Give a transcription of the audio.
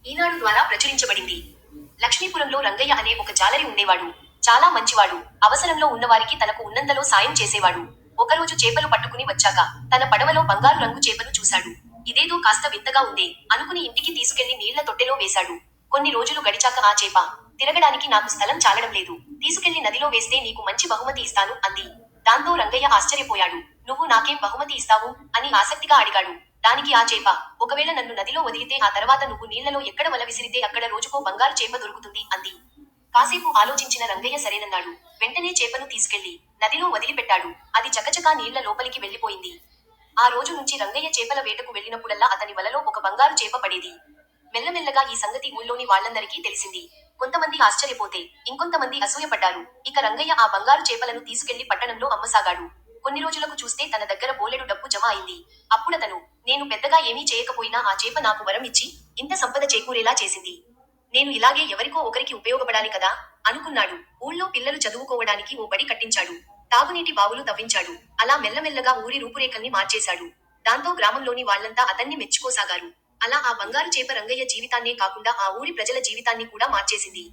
ఈనాడు ద్వారా ప్రచురించబడింది. లక్ష్మీపురంలో రంగయ్య అనే ఒక జాలరి ఉండేవాడు. చాలా మంచివాడు. అవసరంలో ఉన్నవారికి తనకు ఉన్నంతలో సాయం చేసేవాడు. ఒకరోజు చేపలు పట్టుకుని వచ్చాక తన పడవలో బంగారు రంగు చేపను చూశాడు. ఇదేదో కాస్త వింతగా ఉందే అనుకుని ఇంటికి తీసుకెళ్లి నీళ్ల తొట్టెలో వేశాడు. కొన్ని రోజులు గడిచాక ఆ చేప, తిరగడానికి నాకు స్థలం చాలడం లేదు. తీసుకెళ్లి నదిలో వేస్తే నీకు మంచి బహుమతి ఇస్తాను అంది. దాంతో రంగయ్య ఆశ్చర్యపోయాడు. నువ్వు నాకేం బహుమతి ఇస్తావు అని ఆసక్తిగా అడిగాడు. దానికి ఆ చేప, ఒకవేళ నన్ను నదిలో వదిలితే ఆ తర్వాత నువ్వు నీళ్లలో ఎక్కడ వల విసిరితే అక్కడ రోజుకో బంగారు చేప దొరుకుతుంది అంది. కాసేపు ఆలోచించిన రంగయ్య సరేనన్నాడు. వెంటనే చేపను తీసుకెళ్లి నదిలో వదిలిపెట్టాడు. అది చకచకా నీళ్ల లోపలికి వెళ్లిపోయింది. ఆ రోజు నుంచి రంగయ్య చేపల వేటకు వెళ్ళినప్పుడల్లా అతని వలలో ఒక బంగారు చేప పడేది. మెల్లమెల్లగా ఈ సంగతి ఊళ్ళోని వాళ్ళందరికీ తెలిసింది. కొంతమంది ఆశ్చర్యపోతే ఇంకొంతమంది అసూయపడ్డారు. ఇక రంగయ్య ఆ బంగారు చేపలను తీసుకెళ్లి పట్టణంలో అమ్మసాగాడు. కొన్ని రోజులకు చూస్తే తన దగ్గర బోలెడు డబ్బు జమ అయింది. అప్పుడతను, నేను పెద్దగా ఏమీ చేయకపోయినా ఆ చేప నాకు వరం ఇచ్చి ఇంత సంపద చేకూరేలా చేసింది. నేను ఇలాగే ఎవరికో ఒకరికి ఉపయోగపడాలి కదా అనుకున్నాడు. ఊళ్ళో పిల్లలు చదువుకోవడానికి ఓ బడి కట్టించాడు. తాగునీటి బావులు తవ్వించాడు. అలా మెల్లమెల్లగా ఊరి రూపురేఖల్ని మార్చేశాడు. దాంతో గ్రామంలోని వాళ్ళంతా అతన్ని మెచ్చుకోసాగారు. అలా ఆ బంగారు చేప రంగయ్య జీవితాన్నే కాకుండా ఆ ఊరి ప్రజల జీవితాన్ని కూడా మార్చేసింది.